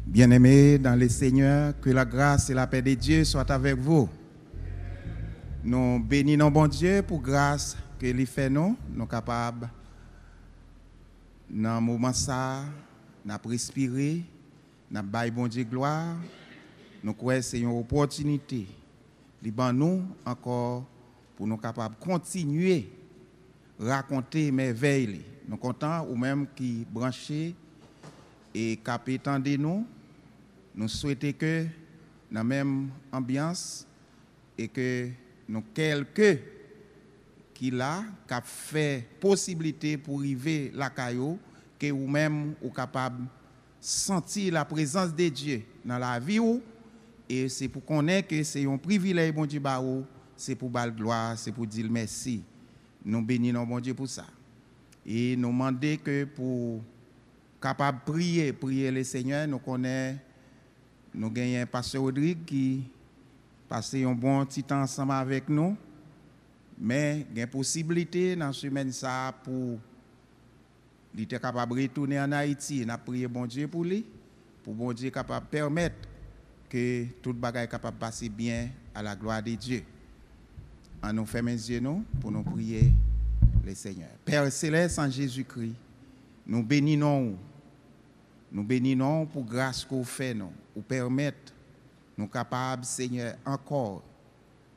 Bien-aimés dans le Seigneur, que la grâce et la paix de Dieu soient avec vous. Nous bénissons bon Dieu pour grâce que lui fait nous capables dans un moment ça, nous respirer, nous bailler bon Dieu gloire. Nous croyons que c'est une opportunité. Nous encore pour nous capables de continuer à raconter merveilles. Nous sommes contents ou même qui branchés et qui attendent nous. Nous souhaitons que dans la même ambiance et que nous quelques qui là qui fait possibilité pour arriver la caillou que vous même ou capable sentir la présence de Dieu dans la vie ou et c'est pour connaître que c'est un privilège bon Dieu baou, c'est pour bal gloire, c'est pour dire merci. Nous bénissons bon Dieu pour ça. Et nous demandons que pour capable prier le Seigneur, nous connaissons nous gagnons pasteur Rodrigue qui passe un bon petit temps ensemble avec nous. Mais il y a une possibilité dans ce semaine ça pour il était capable de retourner en Haïti. Nous prions bon Dieu pour lui, pour bon Dieu capable de permettre que tout le bagage capable de passer bien à la gloire de Dieu. En nous fermons les yeux nous pour nous prier le Seigneur. Père céleste en Jésus-Christ, nous bénissons. Nous bénissons pour grâce que vous faites nous, pour permettre nous capables, Seigneur, encore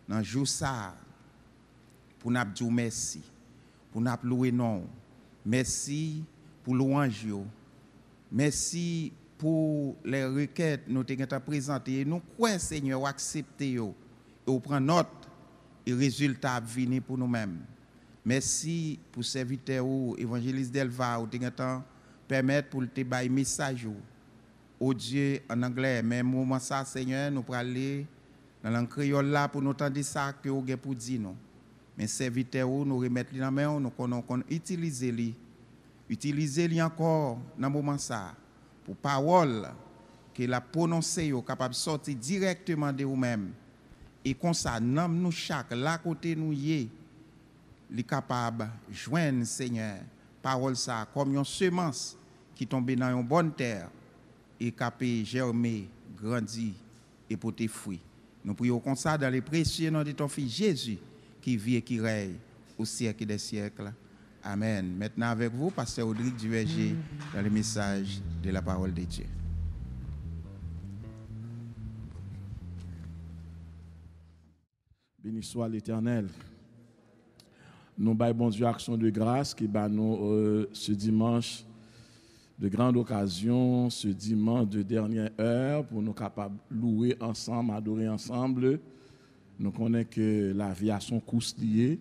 dans le jour ça, pour nous dire merci, pour nous louer non. Merci pour louange. Merci pour les requêtes que nous avons présentées. Nous croyons, Seigneur, accepter et vous prendre note et résultat venir pour nous-mêmes. Merci pour serviteur ou évangéliste Delva ou permettre pour te bailler message au Dieu en anglais mais moment ça Seigneur nous pour aller dans langue créole là pour nous entendre ça que vous avez pour dire nous mais serviteur nous remettre dans main nous qu'on utiliser lui encore dans moment ça pour parole que la prononcer capable sortir directement de vous-même et comme ça nous chaque là côté nous y est capable joindre Seigneur parole ça comme une semence qui tombe dans une bonne terre et qui germer, grandir et porter fruit. Nous prions comme ça dans les précieux noms de ton Fils Jésus qui vit et qui règne au siècle des siècles. Amen. Maintenant avec vous, Pasteur Rodrigue Duverger, dans le message de la parole de Dieu. Béni soit l'Éternel. Nous baillons bon Dieu action de grâce qui bat nous ce dimanche de grande occasion, ce dimanche de dernière heure pour nous capables de louer ensemble, adorer ensemble. Nous connaissons que la vie a son course lié.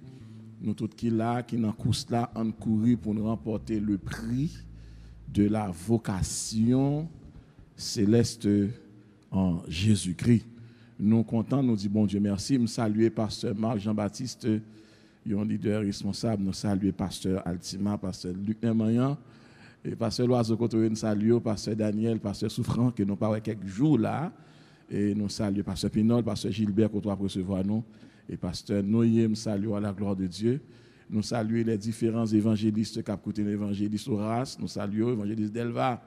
Nous tous qui là, qui dans course là, on courir pour nous remporter le prix de la vocation céleste en Jésus-Christ. Nous contents, nous disons bon Dieu merci. Nous saluons pasteur Marc Jean-Baptiste, un leader responsable. Nous saluons pasteur Altima, pasteur Luc Nemayan, et pasteur Loiseau Cotoye, nous saluons pasteur Daniel, pasteur Souffrant, que nous parlons quelques jours là. Et nous saluons pasteur Pinol, pasteur Gilbert, qu'on doit recevoir nous. Et pasteur Noyer, nous saluons à la gloire de Dieu. Nous saluons les différents évangélistes qui ont écouté l'évangéliste Horace. Nous saluons l'évangéliste Delva.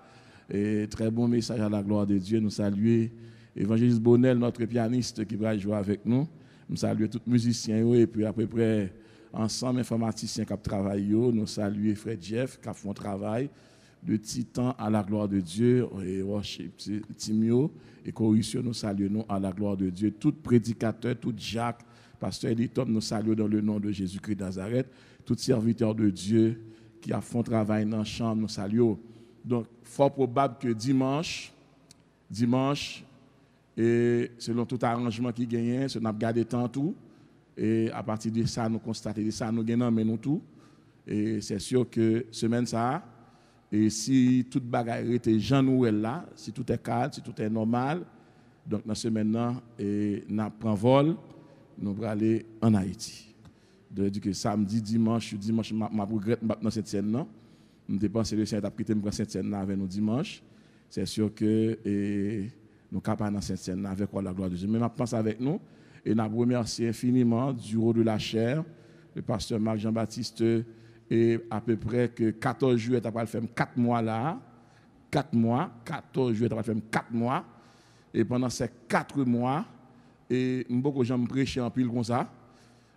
Et très bon message à la gloire de Dieu. Nous saluons l'évangéliste Bonnel, notre pianiste qui va jouer avec nous. Nous saluons tous les musiciens et puis à peu près ensemble informaticiens qui travaillent. Nous saluons Fred Jeff qui font un travail de titan à la gloire de Dieu et worship Timio et corruption. Nous saluons à la gloire de Dieu. Tout prédicateur, tout Jacques, pasteur Elitom, nous saluons dans le nom de Jésus-Christ de Nazareth. Tout serviteur de Dieu qui a fait un travail dans la chambre, nous saluons. Donc, fort probable que dimanche, et selon tout arrangement qui gagne, nous avons gardé tant tout. Et à partir de ça, nous constatons ça, nous gagnons, mais nous tout. Et c'est sûr que semaine ça, et si toute bagarre était Jean Nouvel là, si tout est calme, si tout est normal, donc dans ce semaine-là, nous prenons vol, nous allons aller en Haïti. De dire que samedi, dimanche, je regrette dans cette scène-là. Nous dépensons le Seigneur d'après cette scène-là avec nous dimanche. C'est sûr que nous sommes capables dans cette scène-là avec la gloire de Dieu. Mais je pense avec nous et nous remercions infiniment du haut de la chair, le pasteur Marc Jean-Baptiste, et à peu près que 14 juillet, après le faire 4 mois là, 4 mois, 14 juillet, ça va faire 4 mois. Et pendant ces 4 mois, et beaucoup de gens prêchent en pile comme ça.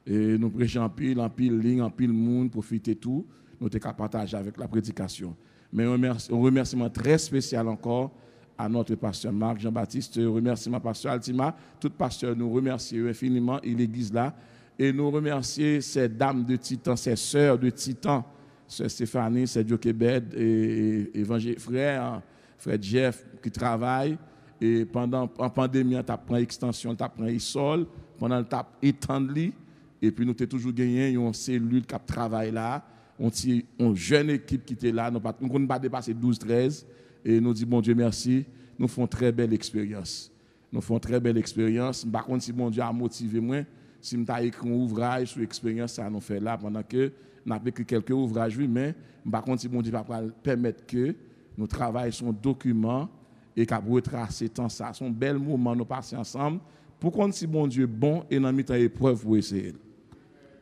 Et nous prêchons en pile ligne, en pile monde, profiter tout. Nous sommes capables de partager avec la prédication. Mais un remerciement très spécial encore à notre pasteur Marc Jean-Baptiste, remerciement pasteur Altima, tout pasteur nous remercie infiniment et l'église là. Et nous remercions ces dames de Titan, ces sœurs de Titan, sœur Stéphanie, sœur Joquebed et frère Jeff qui travaille. Et pendant la pandémie, tu as pris extension, tu as pris ISOL, pendant le tap étendu. Et puis nous avons toujours gagné une cellule qui travaille là, une jeune équipe qui était là, nous ne pouvons pas dépasser 12-13. Et nous disons, bon Dieu, merci, nous faisons une très belle expérience. Nous faisons une très belle expérience. Par contre, si bon Dieu a motivé moi, si je ai écrit un ouvrage sur l'expérience, ça nous fait là, pendant que nous avons écrit quelques ouvrages, oui, mais par contre, si bon Dieu va permettre que nous travaillions sur un document et qu'à retracer tant ça, son bel moment, nous passions ensemble, pour qu'on si bon Dieu est bon et dans une épreuve pour essayer.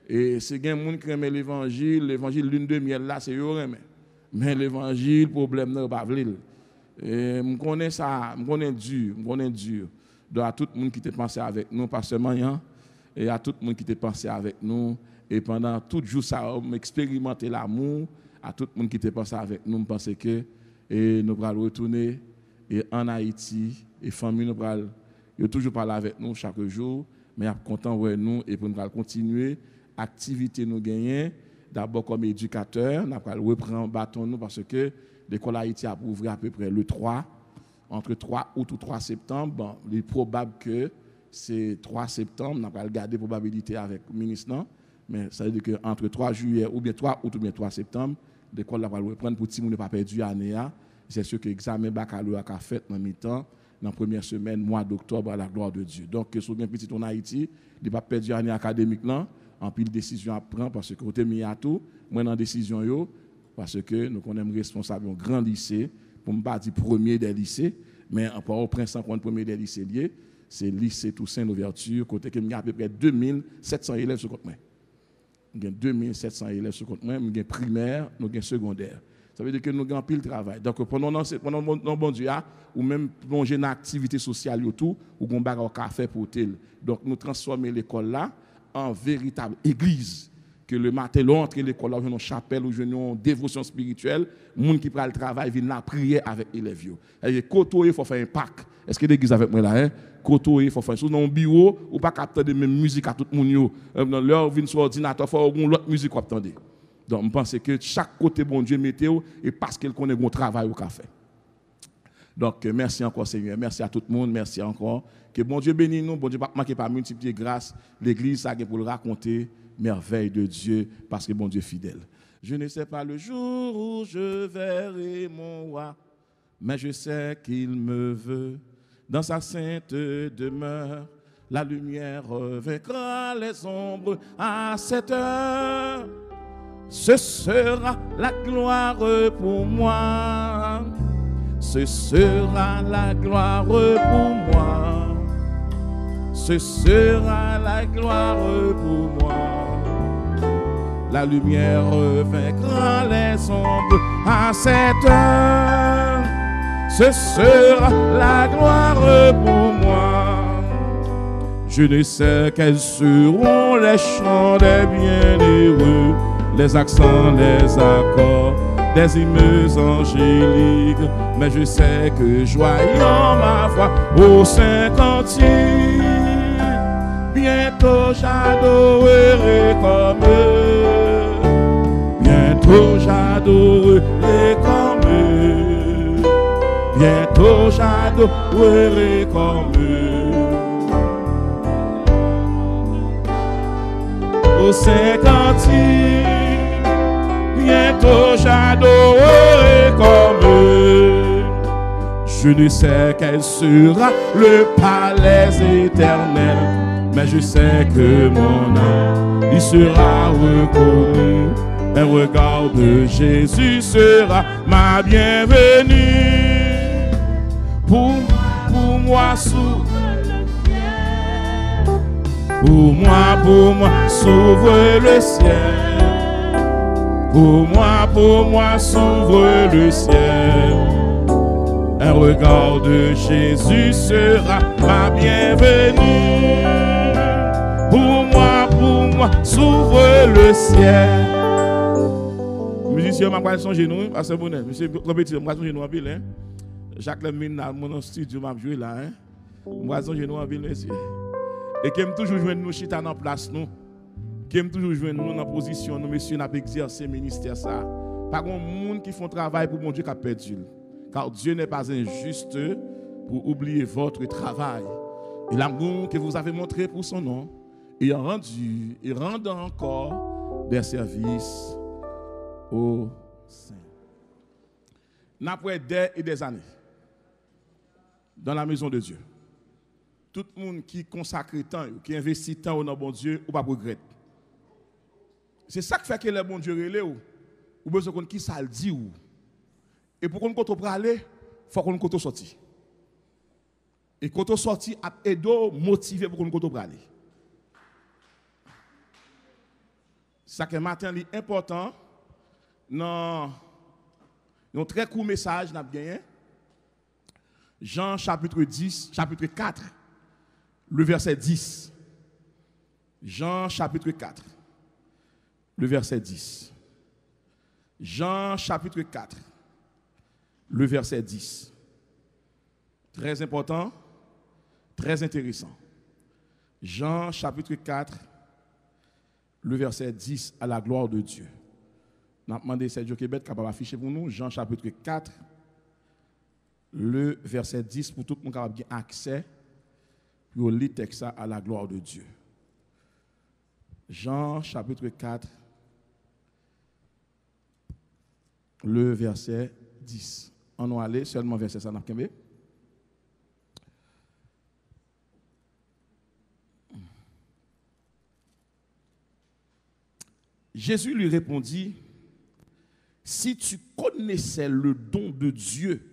Et c'est quelqu'un monde qui aime l'évangile lune de miel là, c'est eux mais l'évangile, problème n'est pas vle. Et je connais ça, je connais dur. Donc à tout le monde qui t'a pensé avec nous, pasteur Magnan, et à tout le monde qui t'a pensé avec nous, et pendant tout jour ça, expérimenter l'amour, à tout le monde qui t'a pensé avec nous, je pense que et nous allons retourner et en Haïti, et famille nous allons toujours parler avec nous chaque jour, mais content de nous et pour nous continuer activité nous gagner d'abord comme éducateur, nous allons reprendre bâton nous parce que l'école Haïti a ouvert à peu près le 3 entre 3 août ou 3 septembre. Bon, il est probable que c'est 3 septembre, nous allons garder probabilité avec le ministre, mais ça veut dire que entre 3 juillet ou bien 3 août ou bien 3 septembre, l'école va reprendre pour que ne pas perdu l'année. C'est sûr que l'examen baccalauréat a fait dans mi-temps dans la première semaine mois d'octobre à la gloire de Dieu. Donc que sur bien petit en Haïti, il pas perdu l'année académique là, en pile décision à prendre parce que côté mis à tout, moi dans décision yo parce que nous sommes responsables d'un grand lycée, pour ne pas dire premier des lycées, mais en Port-au-Prince en premier des lycées liés, c'est lycée Toussaint l'Ouverture, côté que il y a à peu près 2700 élèves sur compte moi. Il y a 2700 élèves sur compte moi, il y a primaire, nous avons secondaire. Ça veut dire que nous avons pile travail. Donc pendant bon Dieu ou même plonger dans l'activité sociale et tout, ou qu'on bagarre au café pour tel. Donc nous transformer l'école là en véritable église. Que le matin, l'entrée de l'école, là, une chapelle, ou une dévotion spirituelle, les gens qui prennent le travail viennent là prier avec les élèves. Et côtoyer, il faut faire un pack. Est-ce que l'église avec moi là, hein? Côtoyer, il faut faire. Dans un bureau, ou pas capter de même musique à tout le monde. Dans l'heure, vient sur l'ordinateur, il faut avoir l'autre musique qu'on attend. Donc, je pense que chaque côté, bon Dieu, météo, et parce qu'il connaît bon travail au café. Donc, merci encore, Seigneur. Merci à tout le monde. Merci encore. Que bon Dieu bénisse nous. Bon Dieu, pas manquer par multiplier grâce. L'église, ça pour le raconter. Merveille de Dieu, parce que bon Dieu est fidèle. Je ne sais pas le jour où je verrai mon roi, mais je sais qu'il me veut dans sa sainte demeure. La lumière vaincra les ombres à cette heure. Ce sera la gloire pour moi. Ce sera la gloire pour moi. Ce sera la gloire pour moi. La lumière vaincra les ombres à cette heure. Ce sera la gloire pour moi. Je ne sais quels seront les chants des bienheureux, les accents, les accords des hymnes angéliques, mais je sais que joyant ma voix au Saint-Cantique, bientôt j'adorerai comme eux. Bientôt j'adorerai comme eux. Bientôt j'adorerai comme eux. Au Saint-Cantique, bientôt j'adorerai comme eux. Je ne sais quel sera le palais éternel, mais je sais que mon âme y sera reconnue. Un regard de Jésus sera ma bienvenue. Pour moi, pour moi, s'ouvre le ciel. Pour moi, s'ouvre le ciel. Un regard de Jésus sera ma bienvenue. Pour moi, s'ouvre le ciel. Musicien, je vais changer nous, parce que bonnet. Monsieur, compétiteur, je vais changer nous en ville. Jacques Lemine, dans mon studio, je vais jouer là. Je vais changer nous en ville, monsieur. Et qui aime toujours jouer nous, chita dans place, nous. Qui aime toujours jouer nous dans position, nous, messieurs, n'a pas exercé ministère ça. Pas de monde qui font travail pour mon Dieu qui a perdu. Car Dieu n'est pas injuste pour oublier votre travail. Et l'amour que vous avez montré pour son nom, et rendu, et rendant encore des services aux saints. Après des années, dans la maison de Dieu, tout le monde qui consacre temps, qui investit temps dans bon Dieu, ou pas regrette. C'est ça qui fait que le bon Dieu relève ou besoin de qui ça le dit ou. Et pour qu'on peut aller, il faut qu'on peut sortir. Et quand on sorti, a aidé motivé pour qu'on peut aller. Ça que matin est important dans un très court message n'a gagné. Jean chapitre 4, le verset 10. Jean chapitre 4, le verset 10. Jean chapitre 4, le verset 10. Très important, très intéressant. Jean chapitre 4, le verset 10, à la gloire de Dieu. Nous avons demandé Sergio Québec capable d'afficher pour nous Jean chapitre 4, le verset 10, pour tout le monde qui a bien accès pour lire le texte à la gloire de Dieu. Jean chapitre 4, le verset 10. On va aller seulement verset ça. Jésus lui répondit, si tu connaissais le don de Dieu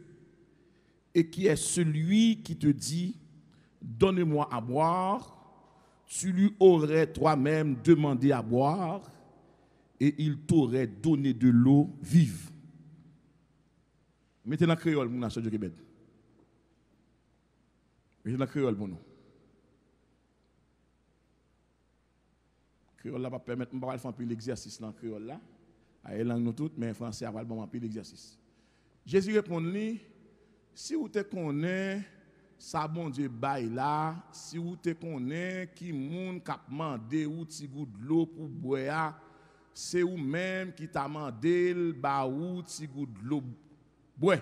et qui est celui qui te dit, donne-moi à boire, tu lui aurais toi-même demandé à boire et il t'aurait donné de l'eau vive. Mettez dans le créole, mon nation de Québec. Mettez dans le créole pour nous. Le créole là va permettre de faire un peu l'exercice dans le créole là. À langue nous toutes, mais en français, on va faire un peu l'exercice. Jésus répondit, si vous te connaissez, ça bon Dieu bail là, si vous te connaissez, qui moun k'ap mandé ou ti gout de l'eau pour boire, c'est ou même qui t'a mandé le ba ou ti gout de l'eau. Bois.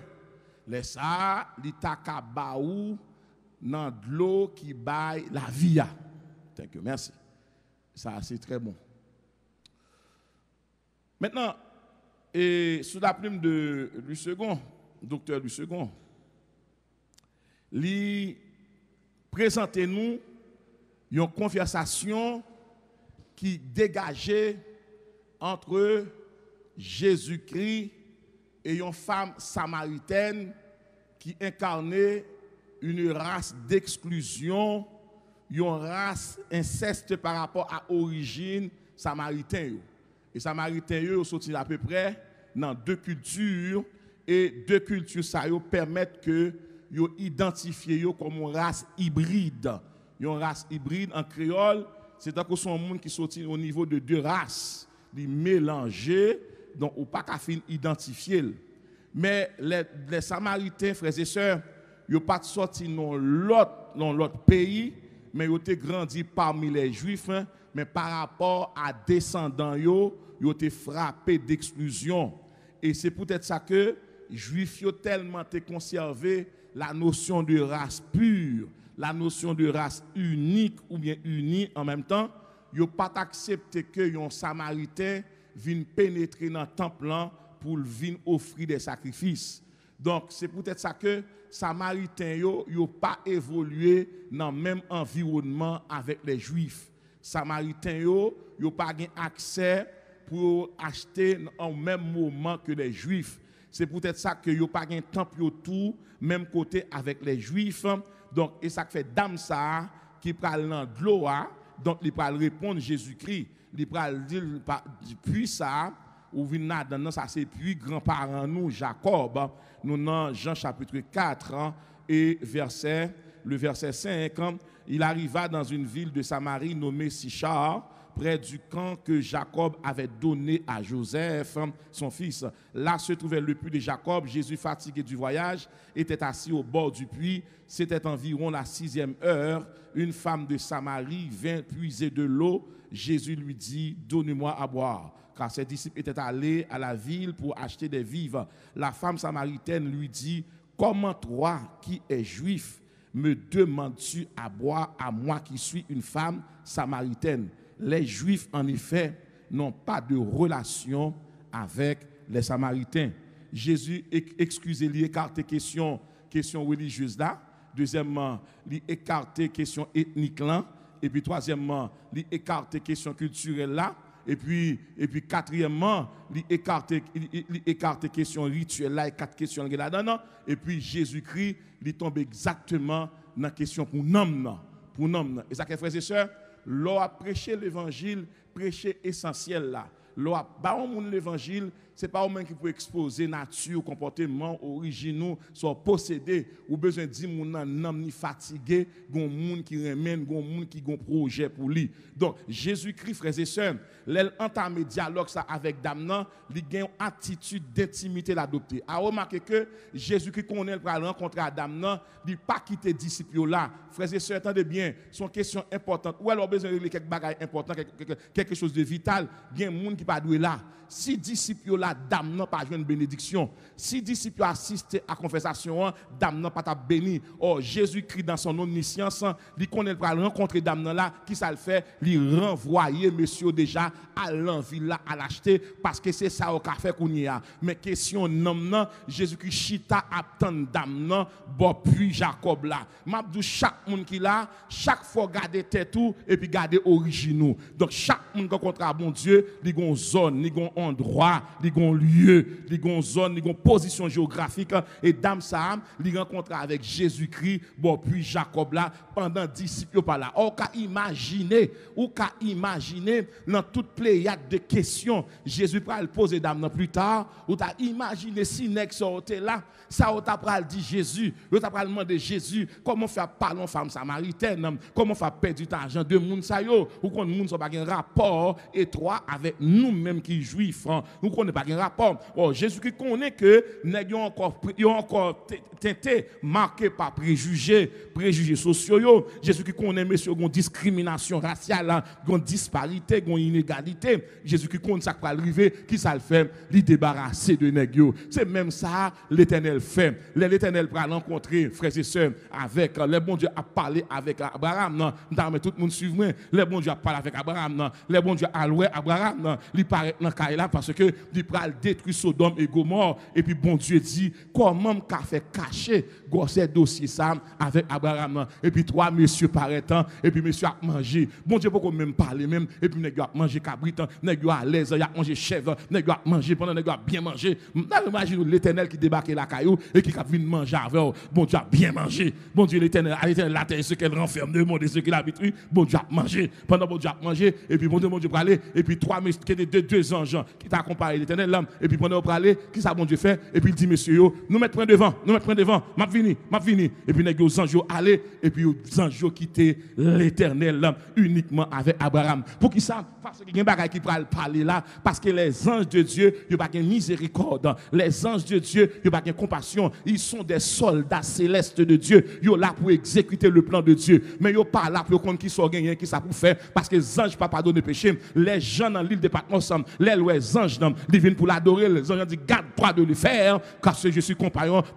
Laisse ça, li ta ka ba ou nan de l'eau qui bail la vie. Thank you, merci. Ça c'est très bon. Maintenant, et sous la plume de Lucegond, docteur Lucegond, lui présentez-nous une conversation qui dégageait entre Jésus-Christ et une femme samaritaine qui incarnait une race d'exclusion, une race inceste par rapport à l'origine samaritaine. Et les Samaritains sont à peu près dans deux cultures et deux cultures ça permettent que ils identifient comme une race hybride. Une race hybride en créole, c'est donc son monde qui sorti au niveau de deux races, les mélangés, donc ou pas qu'à fin identifier. Mais les Samaritains, frères et sœurs, ils n'ont pas sorti dans l'autre pays, mais ils ont grandi parmi les Juifs. Mais par rapport à descendants, ils ont été frappés d'exclusion. Et c'est peut-être ça que les Juifs ont tellement conservé la notion de race pure, la notion de race unique ou bien unie en même temps. Ils n'ont pas accepté que un Samaritain vienne pénétrer dans le temple pour venir offrir des sacrifices. Donc c'est peut-être ça que les Samaritains n'ont pas évolué dans le même environnement avec les Juifs. Samaritains n'ont pas accès pour acheter en même moment que les Juifs. C'est peut-être ça que n'ont pas un temple autour, même côté avec les Juifs. Donc, et ça fait dame ça qui parle dans de l'eau, donc il parle répondre Jésus-Christ. Il parle dire puis ça, ou vient dans ça c'est puis grand-parent nous Jacob, nous dans Jean chapitre 4 et le verset 5, il arriva dans une ville de Samarie nommée Sichar, près du camp que Jacob avait donné à Joseph, son fils. Là se trouvait le puits de Jacob. Jésus, fatigué du voyage, était assis au bord du puits. C'était environ la 6e heure. Une femme de Samarie vint puiser de l'eau. Jésus lui dit, « Donne-moi à boire. » Car ses disciples étaient allés à la ville pour acheter des vivres. La femme samaritaine lui dit, « Comment toi, qui es juif, me demandes-tu à boire à moi qui suis une femme samaritaine? » Les Juifs, en effet, n'ont pas de relation avec les Samaritains. Jésus, excusez-lui, écarte question religieuse là. Deuxièmement, il écarte question ethnique là. Et puis troisièmement, il écarte question culturelle là. Et puis quatrièmement, il écarte question rituelle là et 4 questions là-dedans. Et puis Jésus-Christ, il tombe exactement dans la question pour nous. Et ça, frères et sœurs, l'on a prêché l'évangile, prêché essentiel là. L'on a baon l'évangile, c'est pas au même qui peut exposer nature, comportement, originaux, soit possédé ou besoin de dire mon nan ni fatigué, gon moun qui remène, gon moun qui gon projet pour lui. Donc Jésus-Christ, frères et sœurs, l'elle entame dialogue ça avec dame nan, li gen attitude d'intimité l'adopter. A remarquer que Jésus-Christ connaît pour rencontrer dame nan, li pas quitter disciples là. Frères et sœurs, attendez bien, son question importante. Ou alors besoin de quelque bagaille important, quelque chose de vital, gen moun qui pas doué là. Si disciples là dame n'a pas une bénédiction, si disciples assistent à conversation, dame n'a pas ta béni. Oh Jésus-Christ dans son omniscience, il connaît pour rencontrer dame là, qui ça le fait, lui renvoyer monsieur déjà à l'envie là à l'acheter parce que c'est ça au café qu'on y a. Mais question non Jésus-Christ chita attend dame nan bon puis Jacob là. M'abdou chaque monde qui là, chaque fois garder tête tout et puis garder originaux. Donc chaque monde qui rencontre à bon Dieu, il gon zone, il gon endroit, il gon lieu, il gon zone, il gon position géographique et dame ça il rencontre avec Jésus-Christ bon puis Jacob là pendant disciples par là. Ou ka imaginer dans toute pléiade de questions Jésus pral poser dame plus tard ou t'a imaginer si nèg sortait là ça ou t'a pral dit Jésus, ou t'a pral demander Jésus comment faire parler femme samaritaine, comment faire perdre du temps argent de monde ça yo ou qu'on monde ça pas un rapport étroit avec nous même qui juifs ou qu'on n'est pas un rapport. Oh Jésus qui connaît que nèg yo encore teinté marqué par préjugés sociaux yo. Jésus qui connaît monsieur gon discrimination raciale, gon disparité, gon inégalité. Jésus qui connaît ça va arriver, qui ça le fait, li débarrasser de nèg yo. C'est même ça l'Éternel fait. L'Éternel va rencontrer frères et sœurs avec le bon Dieu a parlé avec Abraham non, mais tout le monde suivre moi. Le bon Dieu a parlé avec Abraham non, le bon Dieu a loué Abraham non, il paraît dans caille là parce que il pral détruire Sodome et Gomorrhe et puis bon Dieu dit comment qu'a fait cacher ces dossier ça avec Abraham non. Et puis 3 messieurs paraîtant et puis monsieur a mangé. Bon Dieu pourquoi même parler même et puis nèg a manger cabrit, nèg a l'aise, il a mangé chèvre, nèg a manger pendant nèg a bien manger. Imagine l'Éternel qui débarque la caillou et qui vient manger avec. Bon Dieu a bien mangé. Bon Dieu l'Éternel la terre ce qu'elle renferme le monde et ce qu'il habite. Bon Dieu a mangé. Pendant bon Dieu a mangé et puis bon Dieu pour aller et puis 3 messieurs qui étaient 2 anges qui t'a accompagné l'Éternel là et puis pendant pour aller qui ça bon Dieu fait et puis il dit monsieur yo nous mettre point devant m'a vini et puis nèg yo anges aller et puis les anges quitter l'Éternel là uniquement avec Abraham. Pour qui ça parce qu'il y a un bagage qui pral parler là parce que les anges de Dieu ils pas de miséricorde, les anges de Dieu ils pas de compassion, ils sont des soldats célestes de Dieu, ils sont là pour exécuter le plan de Dieu mais ils pas là pour qui sont gagné qui ça pour faire parce que les anges pas pardonner péché. Les gens dans l'île de Patmos les anges ils viennent pour l'adorer, les anges disent garde-toi de le faire car je suis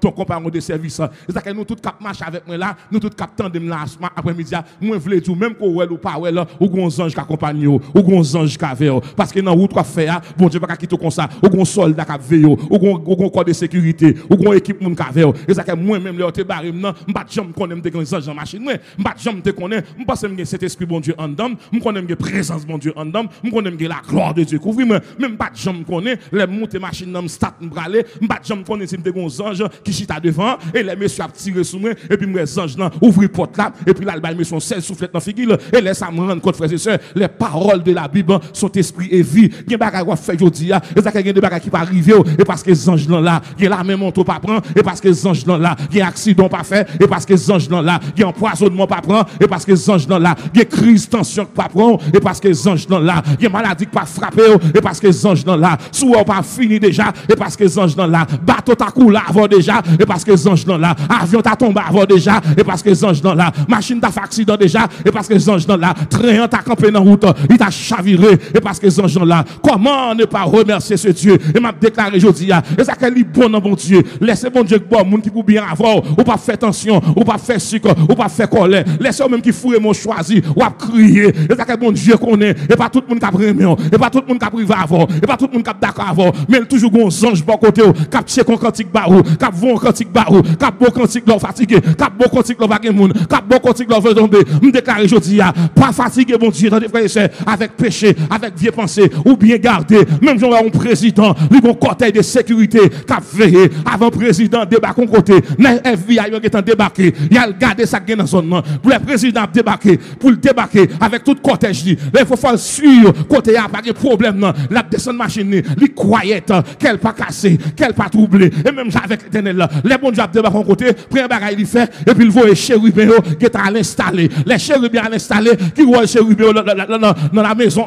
ton compagnon de service. C'est ça que nous tous cap marche avec moi là, nous tous cap tandem là après-midi, moi vle tout même ko ou pas là ou gon ange qui accompagne ou gon ange qui avec parce que dans route quoi faire bon Dieu pas quitter comme ça ou gon soldat qui veille ou gon corps de sécurité ou gon équipe moun qui avec. C'est ça que moi même là te barre non m'pas jamais connais des anges en machine moi m'pas jamais te connais m'pas me cet esprit bon Dieu en dedans me connais me présence bon Dieu en dedans me connais me la gloire de Dieu couvrir moi même pas jamais connais les monter machine dans start m'braler, m'pas jamais connaître si m'te gon ange qui chita devant et les messieurs a tiré sous moi et puis mes anges là ouvrir porte là et puis là le monsieur son sel soufflet dans figure et laisse ça me rendre compte frères et sœurs, les paroles de la Bible sont esprit et vie. Gen bagay qu'on fait jodi a, et ça gen des bagay qui pas arriver et parce que les anges là, gen la même manteau pas prend et parce que les anges là, gen accident pas fait et parce que les anges là, gen empoisonnement pas prend et parce que les anges là, gen crise tension pas prend et parce que les anges là, gen maladie pas frapper et parce que les anges là, sous pas fini déjà et parce que les anges là, bateau ta coulé avant déjà et parce que les anges là, avion ta tombé avant déjà et parce que les anges là, machine ta fait accident déjà et parce que les anges là, train ta campé dans route, il t'a chaviré et parce que les anges là, comment ne pas remercier ce Dieu et m'a déclaré aujourd'hui et ça qu'elle est bon dans bon Dieu, laissez bon Dieu bon monde qui pour bien avoir ou pas faire tension ou pas faire sucre ou pas faire colère, laissez même qui fouille mon choisi ou à crier et ça que bon Dieu connaît et pas tout le monde qui a premium et pas tout le monde qui a privé avant et pas tout le monde qui a d'accord avant mais toujours gon ange bon côté qui a check un cantique barou qui a bon cantique barou qui a bon cantique leur fatigué qui a bon cantique leur vague monde qui a bon cantique leur veut tomber me déclarer aujourd'hui pas fatigué bon Dieu dans des frères et sœurs avec péché avec vieux pensée ou bien garder même j'en un président lui bon cortège de sécurité qui a veillé avant président débarquer en côté les FBI qui ont débarqué il a gardé ça dans zone pour le président débarquer pour le débarquer avec tout cortège il faut faire sûr côté a pas de problème non la descendre machine lui croyait qu'elle pas cassé qu'elle pas troublé et même avec l'Éternel les bons dieux débarquer en côté premier bagage il fait et puis il voit les chérubins qui est à l'installer les chérubins à l'installer qui voit les chérubins dans la maison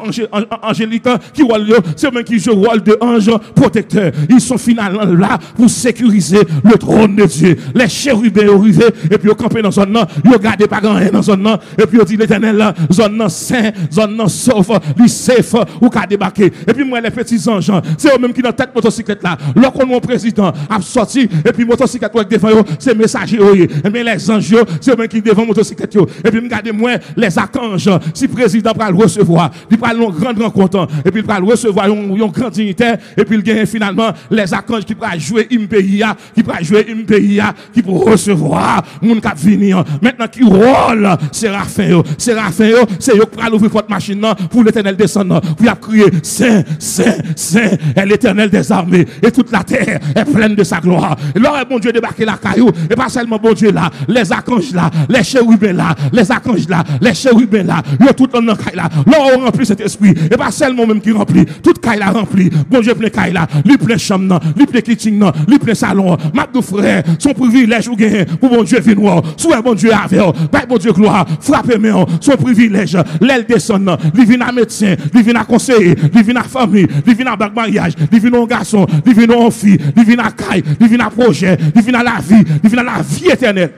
angélique qui voit c'est même qui joue le rôle de ange protecteur ils sont finalement là pour sécuriser le trône de Dieu les chérubins arrivés et puis ils campent dans zone ils regardent pas grand rien dans zone et puis ils dit l'Éternel zone saint zone sauf lui safe ou qu'a débarquer et puis moi les petits anges c'est eux même qui dans tête motocyclette là lorsqu'on mon président a sorti et puis motocyclette avec devant c'est messager mais les anges c'est eux même qui devant motocyclette et puis regardez moi les archanges si président va le recevoir il va une grande rencontre et puis il va recevoir un grand dignitaire et puis il gagne finalement les archanges qui va jouer impéria qui va jouer impéria qui pour recevoir moun qui venir maintenant qui rôle Séraphin c'est eux qui va ouvrir votre machine pour l'Éternel descendre pour crier saint saint saint est l'Éternel des armées et toute la terre est pleine de sa gloire et là bon Dieu débarquer la caillou et pas seulement bon Dieu là les archanges là les chérubins là les archanges là les chérubins là yo tout dans caille là on remplit cet esprit et pas seulement même qui remplit toute caille là rempli bon Dieu plein caille là lui plein chambre lui plein kitchen lui plein salon madou frère son privilège ou gain pour bon Dieu venir soit bon Dieu avec bon Dieu gloire frapper mais son privilège l'aile descend lui vient à médecin lui vient à conseiller lui vient à famille lui vient à bac mariage lui vient à garçon lui vient à fille lui vient à caille lui vient à projet lui vient à la vie lui vient à la vie éternelle.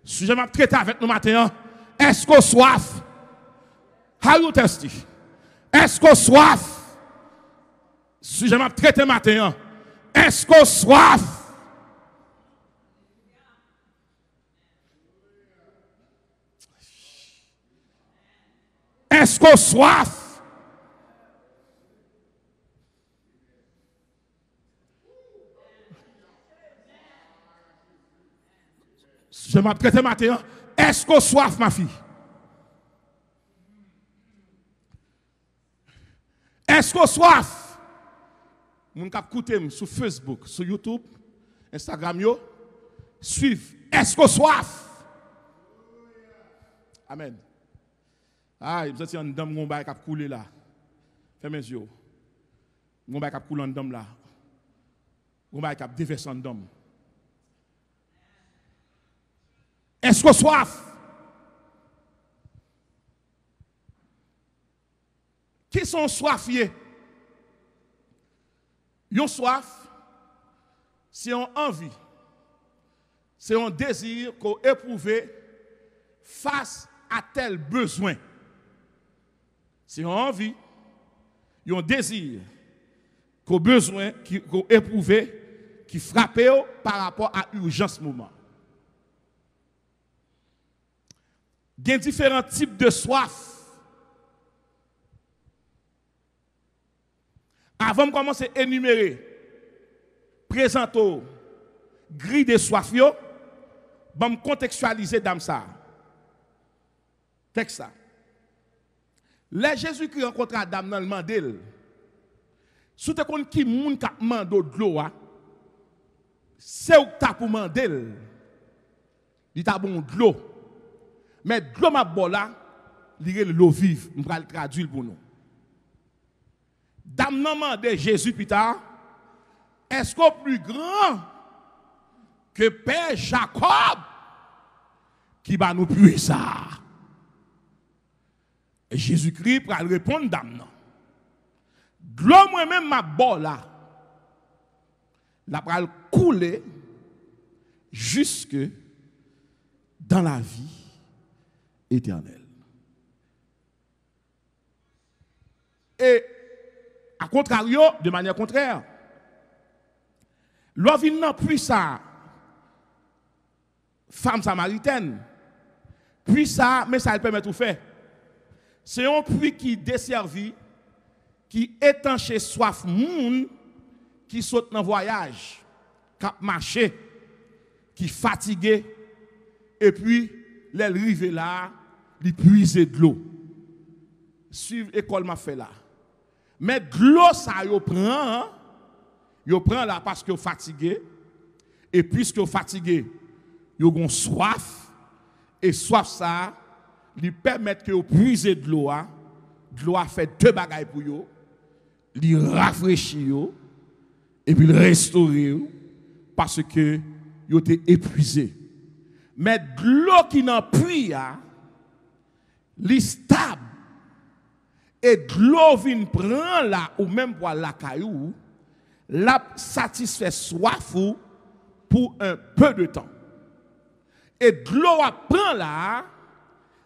Si je m'ai traité avec nous matin, est-ce qu'on soif? How you thirsty? Est-ce qu'on soif? Si je m'ai traité matin, est-ce qu'on soif? Est-ce qu'on soif? Je m'ai traité matin. Est-ce qu'on soif, ma fille? Est-ce qu'on soif? Mon cap écouter sur Facebook, sur YouTube, Instagram, suivre. Est-ce qu'on soif? Amen. Ah, vous êtes en dame, mon bail qui a coulé là. Fermez les yeux. Mon bail qui a coulé en dame là. Mon bail qui a déversé en dame. Est-ce qu'on soif? Qui sont soifiés? Yon soif, c'est une envie, c'est un désir qu'on éprouve face à tel besoin. C'est une envie, un désir qu'on besoin, qu'on éprouve, qui frappe par rapport à l'urgence moment. Il y a différents types de soif. Avant de commencer à énumérer, présenter, grille de soif, je vais contextualiser dans ça. Texte ça. Les Jésus-Christ rencontre Adam dans le mandel. Si tu connais qui moun qui mande de l'eau, c'est où tu as pour mandel. Il t'a bon de l'eau. Mais de l'eau m'a bon là, il y a l'eau vive. Je vais le traduire pour nous. Dame n'a demandé Jésus plus tard, est-ce qu'au plus grand que Père Jacob qui va nous puer ça? Et Jésus-Christ va répondre dame non. De l'eau moi-même m'a bon là. La va couler jusque dans la vie éternelle. Et à contrario, de manière contraire, l'on vient dans puis ça, femme samaritaine, puis ça, mais ça elle permet tout faire. C'est un puits qui desservit, qui étanche soif moun, qui saute dans voyage, qui marché, qui fatigué, et puis l'arrivé là, il puise de l'eau. Suivre l'école m'a fait là. Mais de l'eau, ça, yo prend là parce que vous fatigué. Et puisque vous fatigué, vous avez soif. Et soif, ça, lui permet que vous puisez de l'eau. De l'eau a fait deux bagailles pour vous. Il rafraîchit vous. Et puis il restaure vous. Parce que vous êtes épuisé. Mais de l'eau qui n'en puits, il est stable. Et de l'eau vient prendre là, ou même pour la caillou, la satisfait soif pour un peu de temps. Et de l'eau prend là,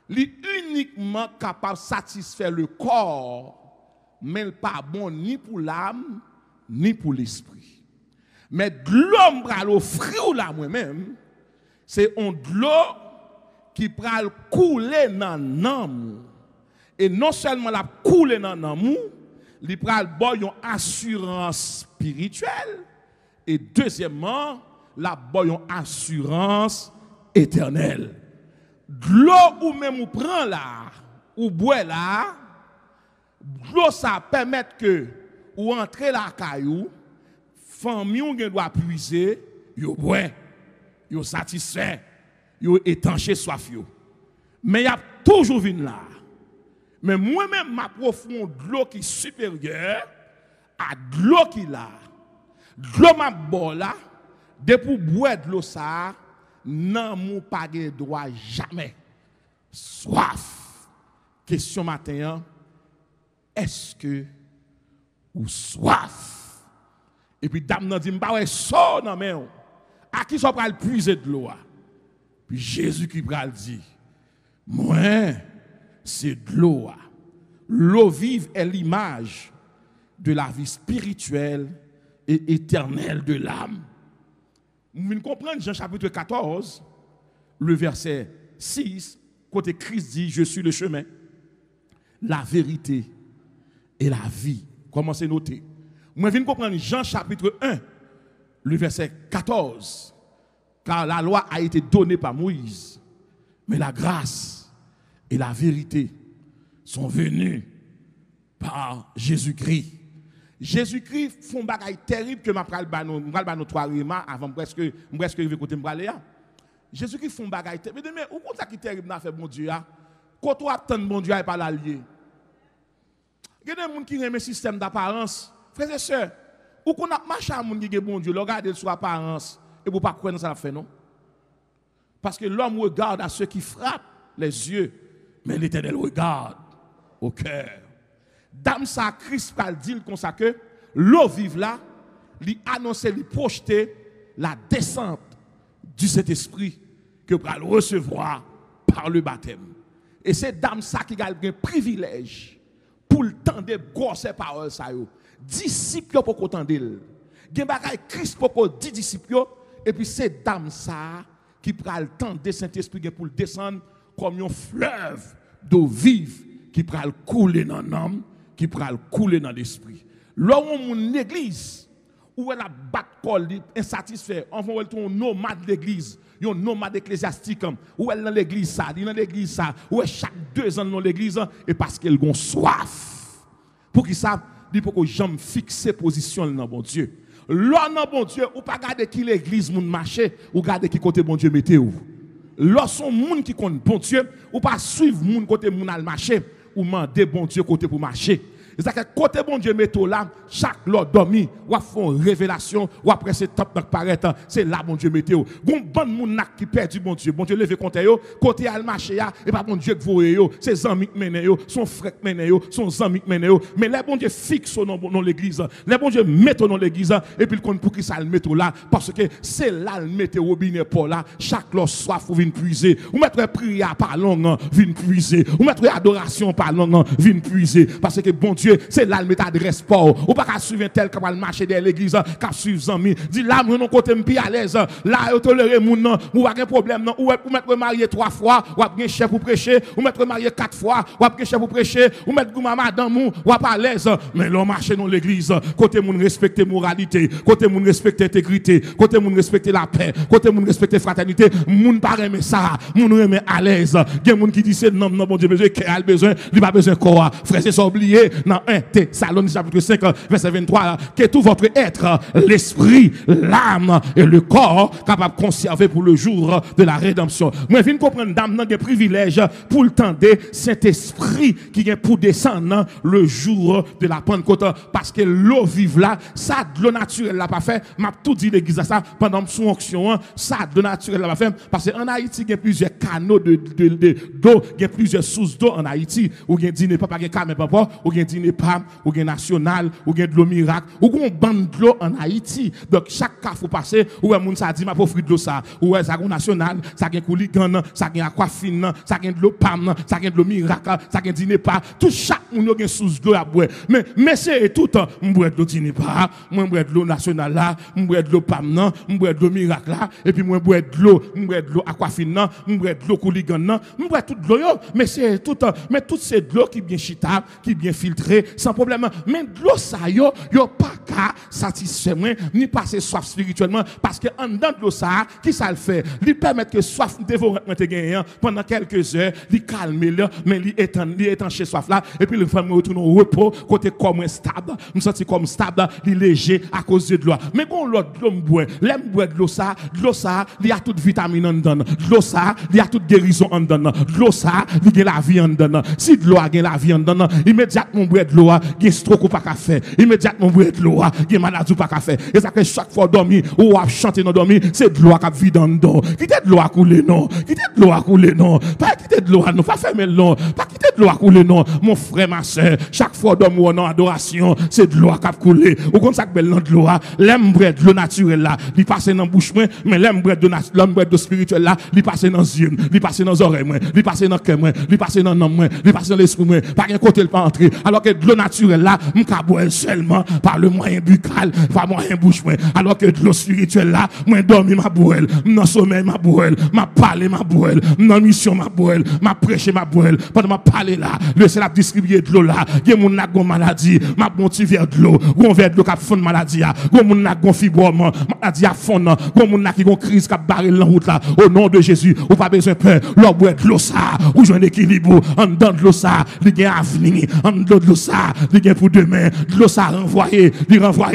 il est uniquement capable de satisfaire le corps, mais pas bon ni pour l'âme, ni pour l'esprit. Mais de l'eau que l'offrir là moi-même, c'est de l'eau qui peut couler dans l'âme. Et non seulement la couler dans l'amour, il pral boy une assurance spirituelle et deuxièmement, la boy une assurance éternelle. De l'eau ou même ou prend là, ou boit là, l'eau ça permet que ou entrer la caillou, famille ou doit puiser, yo boit, yo satisfait, yo étanché soif yo. Mais il y a toujours vinn là. Mais moi-même, ma profonde de l'eau qui est supérieure à de l'eau qui est là. De l'eau ma bon là, depuis boire de l'eau ça, non, mon pas de droit jamais. Soif. Question matin, est-ce que ou soif? Et puis dame nan dit, m'pa ouais so nan men. À qui so pral puiser de l'eau? Puis Jésus qui pral dit, moi, c'est de l'eau. L'eau vive est l'image de la vie spirituelle et éternelle de l'âme. Vous comprenez Jean chapitre 14, le verset 6, côté Christ dit, je suis le chemin, la vérité et la vie. Comment c'est noté? Vous venez comprendre Jean chapitre 1, le verset 14, car la loi a été donnée par Moïse, mais la grâce et la vérité sont venus par Jésus-Christ. Jésus-Christ font un bagage terrible que m'a pral ba nous trois remas avant presque arriver côté m'braler. Jésus-Christ font un bagage terrible. Mais où ça qui terrible n'a fait bon Dieu a? Quand on attend bon Dieu pas l'allier. Il y a des gens qui aiment un système d'apparence. Frères et sœurs, ou qu'on a marché à moun qui bon Dieu, regardez sur apparence et vous pas croire ça fait non. Parce que l'homme regarde à ceux qui frappent les yeux, mais l'Éternel regarde au cœur. Dame ça Christ parle dit comme ça que l'eau vive là, lui annoncer, lui projeter la descente du Saint-Esprit que va le recevoir par le baptême. Et c'est dame ça qui a un privilège pour le temps de grosses paroles ça yo. Disciples pour qu'on tende. Gen bagay Christ pour qu'on dit disciples et puis c'est dame ça qui prend le temps de Saint-Esprit pour descendre comme un fleuve d'eau vive qui prend couler dans l'âme, qui prend couler dans l'esprit. Là où mon église où elle a battu col insatisfait, on va un nomade de l'église, un nomade ecclésiastique, où elle dans l'église ça, dans l'église ça, où elle chaque 2 ans dans l'église, et parce qu'elle a soif. Pour qui ça, il faut que j'aime fixer position dans bon Dieu. Là, dans bon Dieu, ou pas garder qui l'église moun marche, ou garder qui côté bon Dieu mettez où. Là, son moun qui compte bon Dieu, ou pas suivre moun côté moun al marcher, ou demander bon Dieu côté pour marcher. C'est-à-dire que côté bon Dieu mettez là, chaque l'autre dormi, ou font révélation, ou après c'est top dans paraître, c'est là bon Dieu mettez. Gon bon moun qui perdu bon Dieu levé contre yo, côté al marché ya, et pas bon Dieu que voye yo, ses amis qui mène yo, son frère qui mène yo, son ami qui mène yo, mais les bon Dieu fixe dans l'église, les bon Dieu mettent dans l'église et puis il compte pour qui ça le mettre là parce que c'est là le mettre robinet pour là, chaque l'autre soif ou vient puiser, ou mettre prière par langue vient puiser, ou mettre adoration par langue vient puiser parce que bon Dieu c'est là le mettre adresse pour ou pas qu'à suivre tel qui va marcher dans l'église qu'à suivre amis dit là moi non côté me à l'aise là yo tolérer moun non ou pas de problème non ou mettre marié 3 fois ou bien chef pour prêcher ou mettre marié 4 fois ou bien chef pour prêcher ou mettre gouma madame ou pas à l'aise mais l'on marcher dans l'église côté moun respecter moralité côté moun respecter intégrité côté moun respecter la paix côté moun respecter fraternité moun pas aimer ça moun aimer à l'aise gen moun qui dit c'est non bon Dieu besoin qu'il a besoin il pas besoin quoi frère c'est oublié dans 1 Thessaloniciens chapitre 5 verset 23 que tout votre être l'esprit l'âme et le corps capable de conserver pour le jour de la rédemption. Moi viens comprendre dame nan gen privilège pour le temps de Saint-Esprit qui vient pour descendre le jour de la Pentecôte parce que l'eau vive là ça de l'eau naturelle l'a pas fait m'a tout dit l'église ça pendant son onction ça de l'eau naturelle l'a pas fait parce qu'en Haïti il y a plusieurs canaux d'eau il y a plusieurs sources d'eau en Haïti ou il y a dîner pas caméra papa ou il y a dîner pas ou il y a national ou il y a de l'eau miracle ou il y a une bande de l'eau en Haïti donc chaque cas faut passer ou un monde ça dit m'a offrir de l'eau ça ou ça national ça gagne couligan ça gagne aquafine ça gagne de l'eau pam ça gagne de l'eau miracle ça gagne dîner pas tout chaque monde gagne source d'eau à boire mais c'est tout m'boire de l'eau dîner pas moi boire de l'eau nationale là m'boire de l'eau pam non m'boire de l'eau miracle là et puis moi boire de l'eau aquafine non m'boire de l'eau couligan non m'boire toute de l'eau mais c'est tout mais toute c'est de l'eau qui bien chita qui bien filtré sans problème mais de l'eau ça yo pas qu'à satisfaire moi ni passer soif spirituellement parce que en dedans de l'eau ça qui ça le fait lui permettre que soif dévorante te gagner pendant quelques heures lui calmer là mais lui étancher soif là et puis le femme retourne au repos côté comme stable me senti comme stable lui léger à cause de l'eau mais bon l'autre de l'eau boire l'aime boire de l'eau ça il y a toute vitamine en dedans de l'eau ça il y a toute guérison en dedans de l'eau ça il y a la vie en dedans si de l'eau a la vie en dedans immédiatement boire de l'eau il stroke ou pas qu'à faire immédiatement boire de l'eau il maladie ou pas qu'à faire et ça que chaque fois dormir ou à chanter dans dormir c'est de l'eau qui vide en dedans quitter de l'eau à couler non quitter de l'eau à couler non pas quitter de l'eau non pas fermer non pas quitter de l'eau à couler non mon frère ma soeur chaque fois dormir en adoration c'est de l'eau qui couler ou comme ça que belle de l'eau l'aime de l'eau naturelle là il passe dans bouche moi mais l'aime de spirituel là il passe dans yeux il passe dans oreilles moi il passe dans cœur moi il passe dans nom moi il passe dans l'esprit moi pas un côté pas entrer alors que de l'eau naturelle là m'ka boire seulement par le moyen buccal par moyen bouche moi alors que de l'eau spirituelle là moi dormir ma boire dans sommeil ma boire m'a parler ma boire dans mission ma boire m'a prêcher ma boire pendant m'a parler là le c'est la distribuer de l'eau là gen moun n'a gon maladie m'a motiver de l'eau gon verre de l'eau qui fond maladie gon moun n'a gon fibrome maladie a fond gon moun n'a qui gon crise qui barrer la route là au nom de Jésus ou pas besoin peur l'eau boire de l'eau ça ou joindre équilibre en dedans de l'eau ça li gen avenir en dedans de l'eau ça li gen pour demain de l'eau ça renvoyer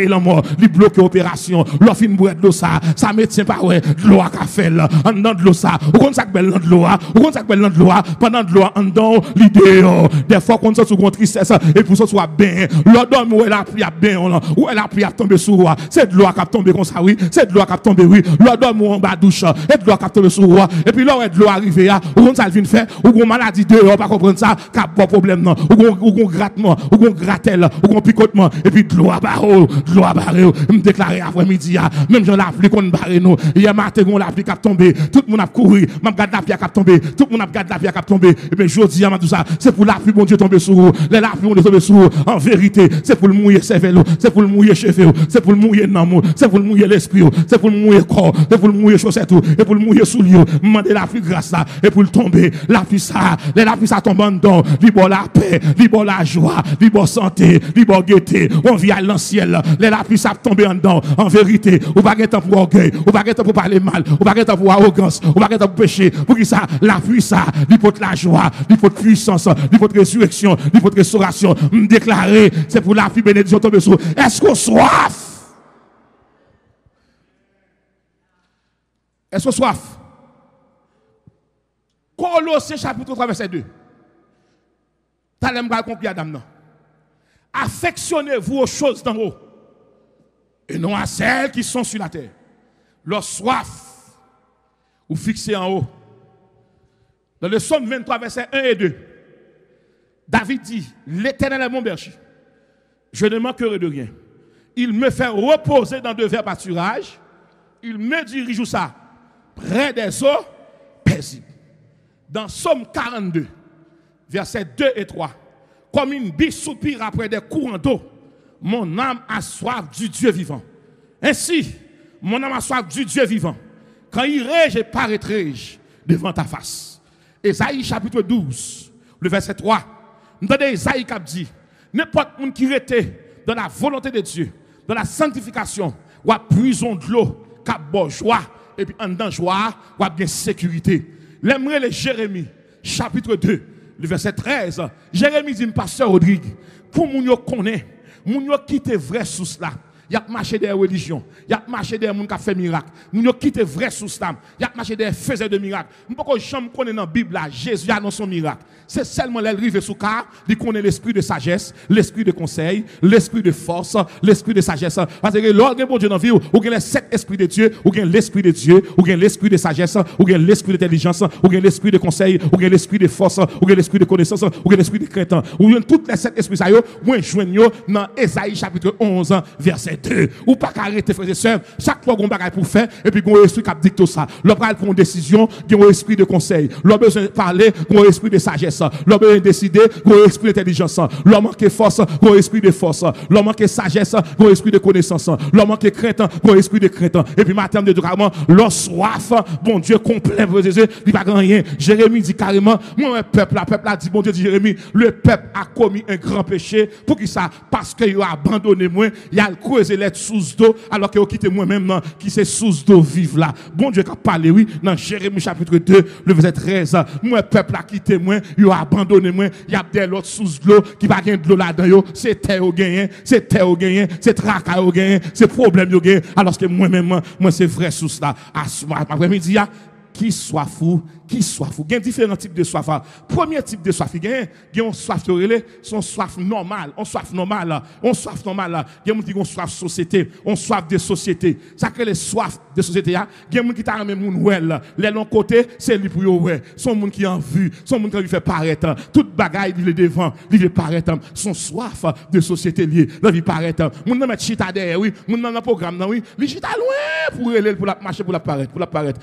la mort li bloquer opération l'eau fin boire de l'eau ça médecin pas ouais de l'eau a fait là en dedans de l'eau ça ou comme ça que belle de l'eau ou comme ça que belle de l'eau pendant de l'eau en dedans l'idée des fois qu'on se sous tristesse et pour ça soit bien l'eau dorme où elle a pris à bien où elle a pris à tomber sur roi c'est de l'eau qui a tombé comme ça oui c'est de l'eau qui a tombé oui l'eau dorme en bas douche et de l'eau qui a tombé sur roi et puis là de l'eau arrivé ou comme ça elle vient faire ou comme maladie dehors pas comprendre ça qu'a pas problème non ou comme grattement ou comme grattel ou comme picotement et puis de l'eau à barreau me déclarer après-midi même j'en la pluie qu'on barre nous hier matin on la pluie qui a tombé tout le monde a couru m'a regarde la pluie qui a tombé tout le monde a regardé la pluie qui a tombé et puis jodi m'a tout ça c'est pour la pluie, bon Dieu, tomber sur vous. Les la pluie, on tomber sur vous. En vérité, c'est pour le mouiller cerveau, c'est pour le mouiller cheveux, c'est pour le mouiller l'amour, c'est pour le mouiller l'esprit, c'est pour le mouiller corps, c'est pour le mouiller chaussettes, et pour le mouiller souliers. Mandez la pluie grâce là, et pour le tomber, la pluie ça, les la pluie ça tombe en dedans, libre la paix, libre la joie, libre santé, libre gaieté, on vit à l'ancien, les la pluie ça tombe en dedans. En vérité, ou pas de temps pour orgueil, ou pas de temps pour parler mal, ou pas de temps pour arrogance, ou pas de temps pour pécher, pour qui ça, la pluie ça, l'hypothèse la joie, l'hypothèse puissance, l'hypothèse résurrection, l'hypothèse restauration, me déclarer, c'est pour la pluie bénédiction tomber sur. Est-ce qu'on soif? Est-ce qu'on soif? Colossiens chapitre 3 verset 2. T'as l'aime pas compris Adam non. Affectionnez-vous aux choses d'en haut et non à celles qui sont sur la terre. Leur soif ou fixé en haut. Dans le psaume 23 verset 1 et 2. David dit, l'Éternel est mon berger. Je ne manquerai de rien. Il me fait reposer dans de verts pâturages. Il me dirige où ça? Près des eaux paisibles. Dans Psaume 42, versets 2 et 3. Comme une biche soupire après des courants d'eau, mon âme a soif du Dieu vivant. Ainsi, mon âme a soif du Dieu vivant. Quand irai-je et paraîtrai-je devant ta face? Ésaïe chapitre 12, le verset 3. Nous avons Ésaïe qui a dit, n'importe qui qui était dans la volonté de Dieu, dans la sanctification, ou à prison de l'eau, qui a joie, et puis en dedans joie, ou à bien sécurité. L'aimerait les Jérémie, chapitre 2, le verset 13. Jérémie dit, pasteur Rodrigue, pour moun yo connaît, moun yo quitte vrai sous cela. Il y a marché des religions, il y a marché des gens qui ont fait miracle. Nous avons quitté vrai sous cela. Il y a marché des faiseurs de miracles. Nous ne pouvons jamais connaître dans la Bible, Jésus annonce son miracle. C'est seulement l'arrivée sous car, il connaît l'esprit de sagesse, l'esprit de conseil, l'esprit de force, l'esprit de sagesse. Parce que l'ordre bon Dieu dans la vie, ou bien les 7 esprits de Dieu, ou bien l'esprit de Dieu, ou bien l'esprit de sagesse, ou bien l'esprit d'intelligence, ou bien l'esprit de conseil, ou bien l'esprit de force, ou bien l'esprit de connaissance, ou bien l'esprit de crainte. Ou bien toutes les 7 esprits, ou bien joignent dans Ésaïe chapitre 11, verset 2. Ou pas arrêter, frères et sœurs, chaque fois qu'on bagaille pour faire, et puis qu'on esprit qui dicte ça. L'on prend une décision, qu'on a un esprit de conseil. L'on besoin de parler, qu'on a un esprit de sagesse. L'on besoin de décider, qu'on a un esprit d'intelligence. L'on manque force, qu'on a un esprit de force. L'on manque sagesse, qu'on a un esprit de connaissance. L'on manque crainte, qu'on a un esprit de crainte. Et puis, matin de carrément, l'on soif, bon Dieu, complet, frères et sœurs, il n'y a pas rien. Jérémie dit carrément, moi, un peuple a dit, bon Dieu dit Jérémie, le peuple a commis un grand péché. Pour qui ça? Parce qu'il a abandonné moi, il a creusé les sous d'eau, alors qu'il a quitté moi-même, qui c'est sous d'eau vive là. Bon Dieu qui a parlé, oui, dans Jérémie chapitre 2, le verset 13. Moi, peuple a quitté moi, il a abandonné moi, il y a des autres sous d'eau qui va gagner de l'eau là-dedans, c'est terre au gain, c'est terre au gain, c'est tracas au gain, c'est problème au gain, alors que moi-même, moi, c'est vrai sous là. Après-midi, qui soit fou, qui soit fou. Il y a différents types de soif. Premier type de soif, il y a une soif son soif normale, on soif normale, on soif normale. Il y a des gens qui ont soif société, on soif de société. Ça crée les soifs de société. Il y a des gens qui ont même moun les longs côtés, c'est lui pour ouais. Son monde qui en vue, son monde qui fait paraître. Toute bagaille il est devant, il veut paraître. Son soif de société lié, la vie paraître. Moun nan met chita derrière, oui, moun nan programme oui, li chita loin pour la marcher pour la paraître,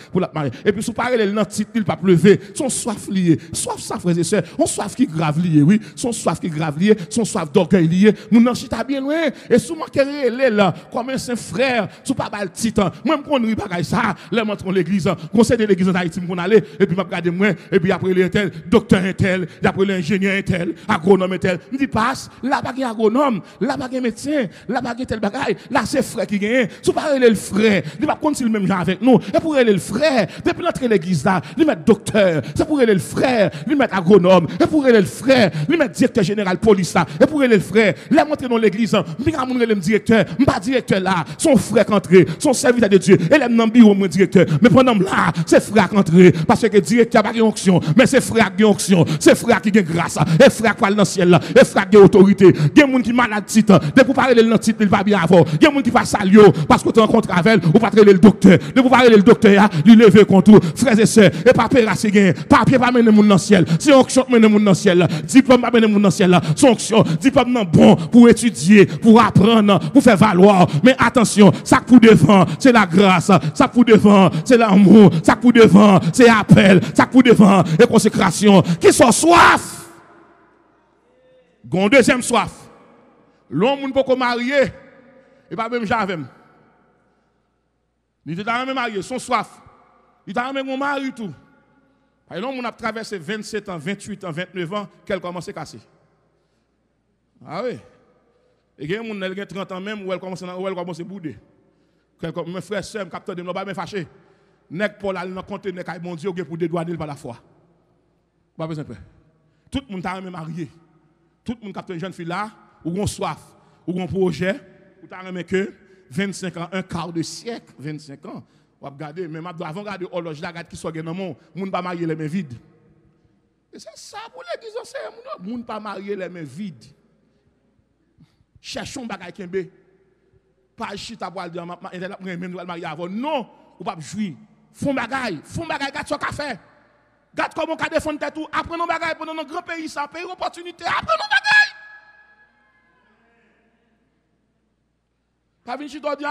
pour la marcher. Et puis sous parler dans titre il pas pleuver, son soif lié, soif ça frères et sœurs, on soif qui grave lié, oui, son soif qui grave lié, son soif d'orgueil lié, moun nan chita bien loin et sous manquer là comme un saint frère, sous pas bal titan. Moi me connais bagay ça, là m'entre l'église, conseil de l'église en Haïti m'on aller et puis m'a regarder moi et puis après les tel, docteur tel, après l'ingénieur tel, agronome tel, me dit passe, là pas agronome, là pas médecin, là pas tel bagay, là c'est frère qui gagne, sous pas le frère, il va continuer le même genre avec nous, et pour le frère, depuis l'entrée l'église là, lui mettre docteur, c'est pour le frère, lui mettre agronome, et pour le frère, lui mettre directeur général police là, et pour le frère, là monter dans l'église, me directeur, pas directeur là, son frère entré, son serviteur de Dieu, et là dans bureau mon directeur, mais pendant là, c'est frère entré parce que directeur pas onction, mais c'est frère qui onction, c'est frère qui gagne grâce, et frère qui parle dans ciel là, et frère qui autorité, il y a monde qui malade titre, de pour parler le titre, il va bien avoir, il y a monde qui va saluer parce que tu rencontres avec ou pas le docteur, de pour parler le docteur, lui lever contre frères et sœurs, et papier rasé gain, papier pas mener monde dans ciel, c'est onction mener monde dans ciel, diplôme pas mener monde dans ciel, son onction, diplôme non bon pour étudier, pour apprendre, pour faire valoir, mais attention, ça pour devant, c'est la grâce, ça pour devant, c'est l'amour, ça pour devant, c'est appel, ça pour devant, et consécration, qui sont soif Gon deuxième soif. L'homme ne peut pas marier et pas même j'avais. Il était même marié, son soif. Il était même mon mari tout. Et l'homme a traversé 27 ans, 28 ans, 29 ans, qu'elle commence à casser. Ah oui. Et il y a des gens qui ont 30 ans même où elle commence à bouder. Mes frères et sœurs, mes capteurs de ne pas me fâcher. Nek Paul a dans compte nek ay bon Dieu pour dédouaner par la foi. Pas besoin de peur. Tout le monde t'a même marié. Tout le monde capte une jeune fille là, ou on soif, ou on projet, ou t'a même que 25 ans, un quart de siècle, 25 ans. On va regarder, même avant de regarder horloge là, regarde qui soit dans le monde, moun pas marié les mains vides. Et c'est ça pour l'église c'est moun pas marié les mains vides. Cherchons bagay kembe. Pas chita pour dire même doit marier avant. Non, ou pas jouir. Font bagay, gâte son café. Gâte comment on défendre tête tout, apprenons bagay pendant notre grand pays ça, pays opportunité, apprenons bagay. Pas venir chita dire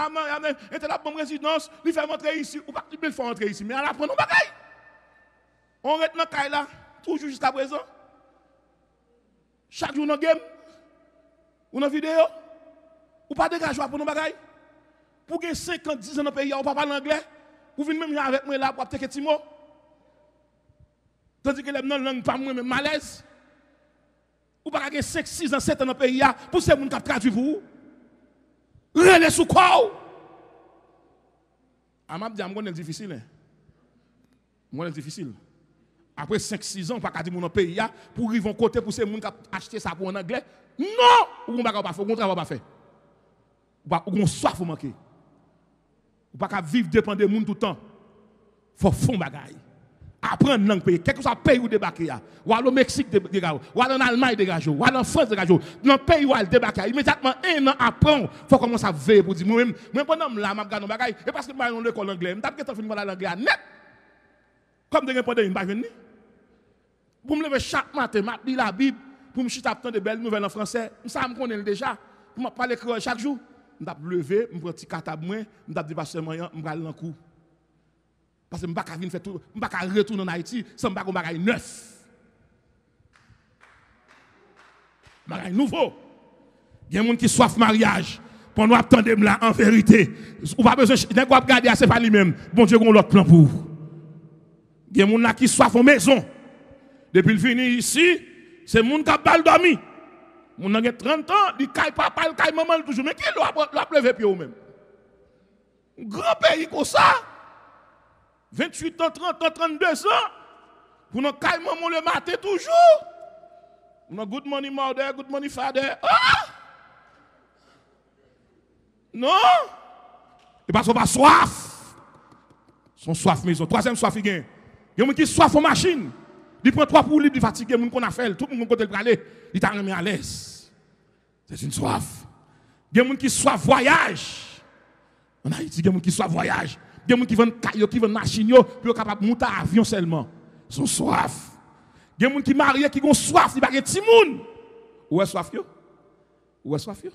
était la bonne résidence, lui faire rentrer ici ou pas lui faire rentrer ici, mais on apprenons bagay. On reste dans caille là, toujours jusqu'à présent. Chaque jour dans game ou dans vidéo ou pas dégager pour nos bagailles. Pour gagner 50, 10 ans dans le pays, ou pas parler anglais, pour venir même avec moi là pour apporter quelques mots. Tandis que les gens ne pas moi même malaise. Ou pas gagner 5, 6 ans, 7 ans dans le pays, pour ces gens qui traduit pour vous. Relais sous quoi? À m'a dit, c'est difficile. Moi, c'est difficile. Après 5, 6 ans, pas qu'à dire mon pays, pour ils vont côté pour ces gens qui acheter ça pour en anglais. Non! Ou on va pas faire, on travail pas faire. Ou on soif manquer. Ou pas vivre dépend des gens tout le temps. Faut fond bagaille. Apprendre langue pays, quel que soit pays où débarquer ou au Mexique dégager, ou en Allemagne dégager, ou en France dégager, dans le pays où elle débarquer, immédiatement un an après, faut commencer à veiller pour dire moi-même pendant là m'a regarder bagaille et parce que moi dans l'école anglais, m't'a que fin parler l'anglais net. Comme de pendant une pas venir. Pour me lever chaque matin, m'a lire la Bible, pour me chiter tant de belles nouvelles en français, ça me connaît déjà, pour me parler créole chaque jour. M't'a lever, me prend petit cartable moi, m't'a dit pasteur moyen, m'pa aller dans cours. Parce que je ne peux pas venir faire tout, je ne peux pas retourner en Haïti sans me faire neuf. Bagay nouveau. Il y a des gens qui soif mariage. Pendant attendre là en vérité. Ou pas besoin de regarder c'est pas lui-même. Bon Dieu, on l'autre plan pour vous. Il y a des gens qui soif en maison. Depuis le fini ici, c'est des gens qui ont pas dormi. Mon a 30 ans, il caille papa, il caille maman toujours. Mais qui l'a levé pied ou même? Un grand pays comme ça. 28 ans, 30 ans, 32 ans, pour nous caille maman le matin toujours. Nous good morning mother, good morning father. Ah! Non! Et parce qu'on va soif. Son soif maison. Troisième soif, il y a des gens qui soif en machine. Il prend 3 pour libre, il fatigue, il qu'on a fait, tout le monde côté le aller, il t'a remis à l'aise. C'est une soif. Il y a des gens qui soif voyage. En Haïti, il y a des gens qui soif voyage. Il y a des gens qui vendent caillou, qui vendent machine, puis capable de monter à avion seulement. Ils sont soif. Il y a des gens qui marient, qui ont soif, ils ne sont pas petits moun. Où est soif yo? Où est soif yo?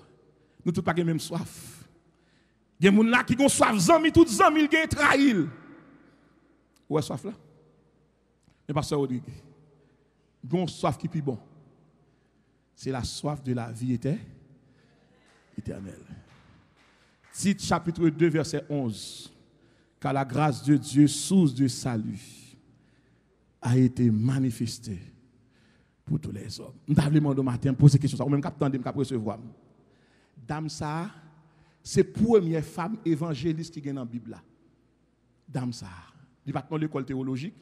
Nous tous pas même soif. Il y a des gens là qui ont soif, zami, tout zami, ils ont trahi. Où est soif là? Mais pasteur Rodrigue, il y a une soif qui est plus bon. C'est la soif de la vie éternelle. Titre chapitre 2, verset 11. Car la grâce de Dieu, source de salut, a été manifestée pour tous les hommes. Je vais demander au matin, poser question ça, ou même captant de me recevoir. Dame ça, c'est la première femme évangéliste qui est dans la Bible. Dame ça, il n'est pas dans l'école théologique,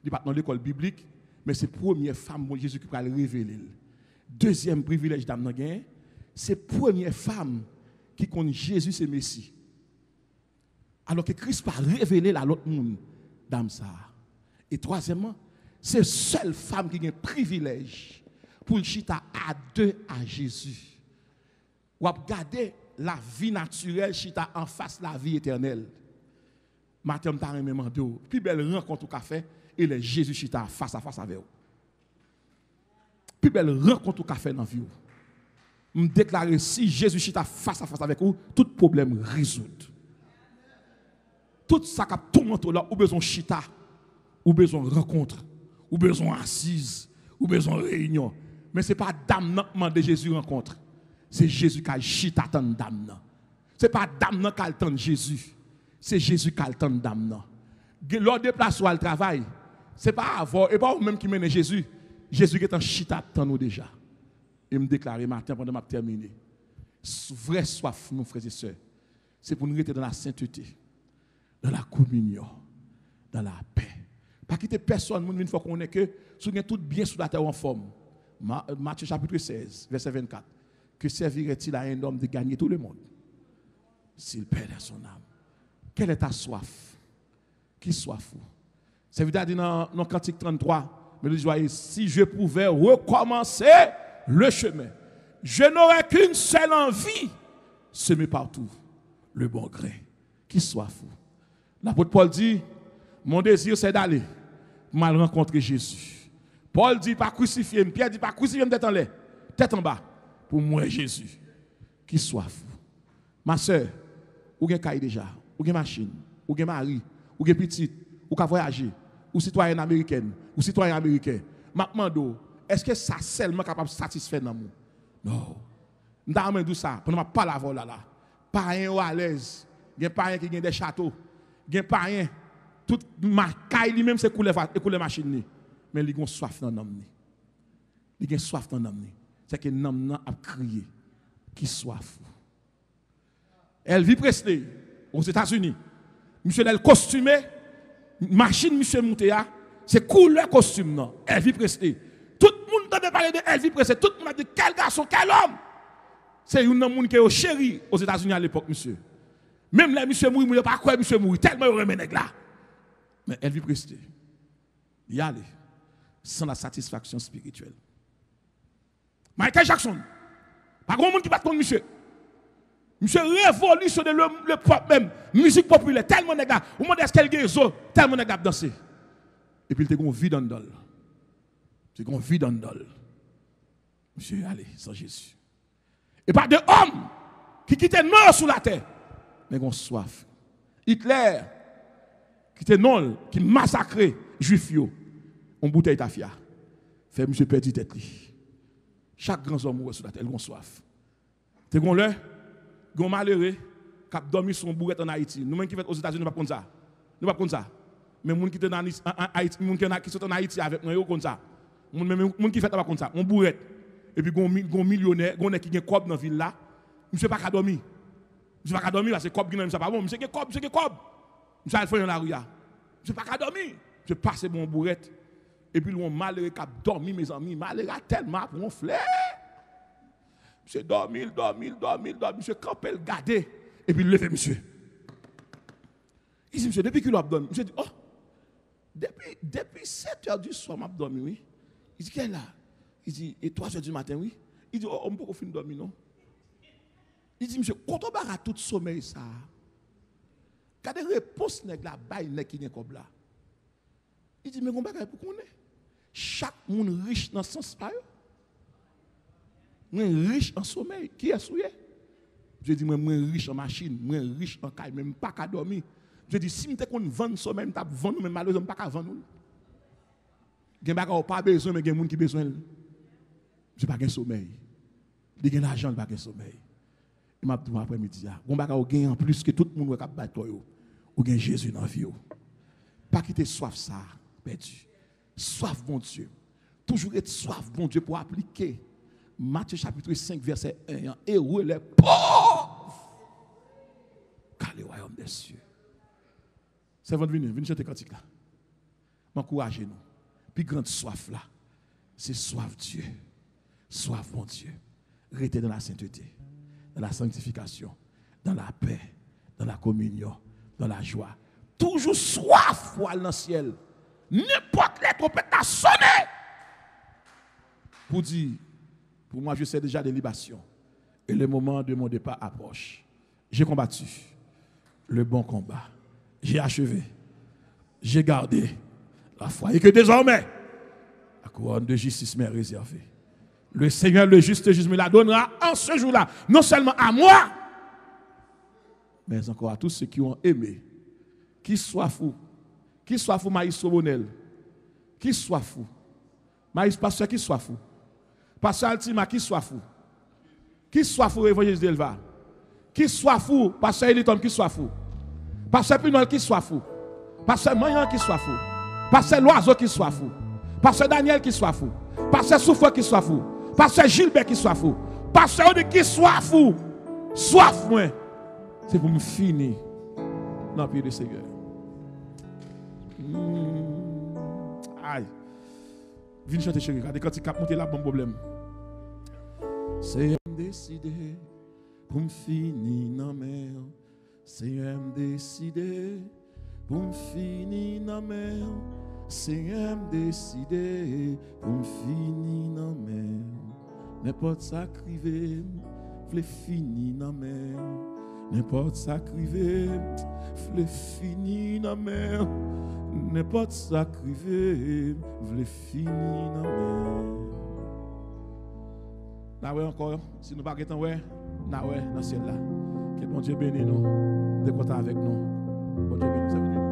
il n'est pas dans l'école biblique, mais c'est la première femme que Jésus qui va le révéler. Deuxième privilège dame c'est la première femme qui connaît Jésus c'est Messie. Alors que Christ va révéler à l'autre monde, dame ça. Et troisièmement, c'est la seule femme qui a un privilège pour le chita à deux à Jésus. Ou à garder la vie naturelle chita en face de la vie éternelle. Matin, je me demande, plus belle rencontre qu'a fait, et le Jésus chita face à face avec vous. Plus belle rencontre qu'a fait dans la vie. Je me déclare, si Jésus chita face à face avec vous, tout problème résout. Tout ça qui a tourmenté là, ou besoin chita, ou besoin rencontre, ou besoin assise, ou besoin réunion. Mais ce n'est pas dame que Jésus rencontre. C'est Jésus qui a chita tant dame. Ce n'est pas dame qui attend Jésus. C'est Jésus qui attend dame. Lors déplace au travail, ce n'est pas avant, et pas même qui mène Jésus. Jésus qui est en chita tant nous déjà. Et me déclarer matin pendant ma terminé. Vraie soif, nos frères et sœurs, c'est pour nous rester dans la sainteté, dans la communion, dans la paix. Pas quitter personne, une fois qu'on est que, si on est tout bien sous la terre en forme. Matthieu chapitre 16, verset 24. Que servirait-il à un homme de gagner tout le monde s'il perd son âme? Quelle est ta soif? Qui soif? Ça veut dire dans Cantique 33, mais il dit, si je pouvais recommencer le chemin, je n'aurais qu'une seule envie, semer partout le bon grain. Qui soif? L'apôtre Paul dit, mon désir c'est d'aller mal rencontrer Jésus. Paul dit pas crucifier, Pierre dit pas crucifier tête en bas pour moi Jésus. Qui soif? Ma soeur, ou gen caille déjà, ou gen machine, ou gen mari, ou gen petite, ou ka voyager, ou citoyenne américaine, ou citoyen américain. M'a demando, est-ce que ça seulement capable de satisfaire dans moi? Non. M'damande tout ça, pendant ma pas la vol là. Parrain à l'aise, gen parrain qui gen des châteaux, gen parrain tout ma caille lui même c'est couler machine ni. Mais il a soif dans l'homme. Il a soif dans l'homme. C'est que l'homme a crié. Qui soif. Elvis Presley, aux États-Unis. Monsieur le costumé, machine monsieur Moutéa, c'est couleur costume non. Elvis Presley. Tout le monde a parlé de Elvis Presley. Tout le monde a dit quel garçon, quel homme. C'est un homme qui est chéri aux États-Unis à l'époque, monsieur. Même là, monsieur Mouri, il n'a pas quoi, monsieur Mouri. Tellement il remet là. Mais Elvis Presley, il y a allé. Sans la satisfaction spirituelle. Michael Jackson, pas grand monde qui bat contre monsieur. Monsieur révolutionne le pop même, musique populaire, tellement de gars, au monde est-ce qu'elle gagne tellement de gars danser. Et puis il te gon vie dans dol. C'est gon vie dans dol. Monsieur allez sans Jésus. Et pas de homme qui quittait mort sous la terre, mais gon soif. Hitler qui était non, qui massacrait juifs yo. On bouteille tafia. Fait monsieur perdu tête li. Chaque grand homme mourant sur la terre, il a soif. Te gon le, gon malheureux, qui a dormi sur un bourrette en Haïti. Nous-mêmes qui fait aux États-Unis, nous ne pouvons pas ça. Nous ne pouvons pas ça. Mais les gens qui sont en Haïti, qui sont en Haïti avec nous, ils comme ça. Les gens qui fait pas ça. On bourrette. Et puis gon millionnaire, gon qui gagne cob dans la ville là. Monsieur pas qu'à dormir. Monsieur pas qu'à dormir parce que cob qui n'a pas bon. Monsieur qui cob, monsieur qui cob. Monsieur a fait dans la rue. Monsieur pas qu'à dormir. Je passe mon bourrette. Et puis, on malheureux qui a dormi, mes amis, malheureux tellement pour ronfler. Monsieur dormi. Monsieur campé, gardé. Et puis, il levé, monsieur. Il dit, monsieur, depuis qu'il a dormi, monsieur dit, oh, depuis 7 heures du soir, je dormi, oui. Il dit, qu'est-ce là? Il dit, et 3 heures du matin, oui. Il dit, oh, on peut pas finir dormir, non? Il dit, monsieur, quand on va à tout sommeil, ça, quand des réponses, la baille, qui n'est comme là. Il dit, mais on va pour qu'on est. Chaque monde riche dans ce sens, moi riche en sommeil. Qui est souillé? Je dis, moi riche en machine, moi riche en caille, même pas qu'à dormir. Je dis, si je ne vends sommeil, je vais vendre, mais malheureusement, pas qu'à vendre. Je n'ai pas besoin, mais il y a des gens qui ont besoin. Je n'ai pas de sommeil. Il y a de l'argent, je n'ai pas de sommeil. Je m'a dit après-midi, on va gagner en plus que tout le monde qui a battu, ou gagne Jésus dans la vie. Pas quitter soif ça, perdu. Soif, bon Dieu. Toujours être soif, bon Dieu, pour appliquer Matthieu chapitre 5, verset 1. Heureux les pauvres, car le royaume des cieux. C'est votre venue, venez chanter cantique là. M'encouragez-nous. Puis grande soif là, c'est soif Dieu. Soif, mon Dieu. Restez dans la sainteté, dans la sanctification, dans la paix, dans la communion, dans la joie. Toujours soif pour aller dans le ciel. N'importe les trompettes à sonner. Pour dire, pour moi je sais déjà des libations. Et le moment de mon départ approche. J'ai combattu le bon combat. J'ai achevé. J'ai gardé la foi. Et que désormais, la couronne de justice m'est réservée. Le Seigneur, le juste juge, me la donnera en ce jour-là. Non seulement à moi, mais encore à tous ceux qui ont aimé. Qui soit fou. Qui soit fou, Maïs Sobonel. Qui soit fou. Maïs Pasteur, qui soit fou. Pasteur Altima, qui soit fou? Qui soit fou, évangéliste Delva? Qui soit fou? Pasteur Elitom, qui soit fou? Pasteur Pinol, qui soit fou? Pasteur Mayan, qui soit fou? Pasteur Loiseau, qui soit fou? Pasteur Daniel, qui soit fou? Pasteur Souffre, qui soit fou? Pasteur Gilbert, qui soit fou? Pasteur Odi, qui soit fou? Soif, moi. C'est pour me finir dans le pied du Seigneur. Aïe. Viens chanter chérie. Regardez quand il cap monter là, bon problème. C'est décidé pour me finir dans la mer. C'est décidé pour me finir dans la mer. C'est décidé pour me finir dans la mer. N'importe ça crivé, v'le finir dans la mer. N'importe ça crivé, v'le finir dans la mer. N'importe ça crivé, v'le finir dans la mer. Là ouais encore, si nous pas qu'étant ouais, là ouais dans ciel là. Que bon Dieu bénisse nous, de côté avec nous. Bon Dieu bénisse nous.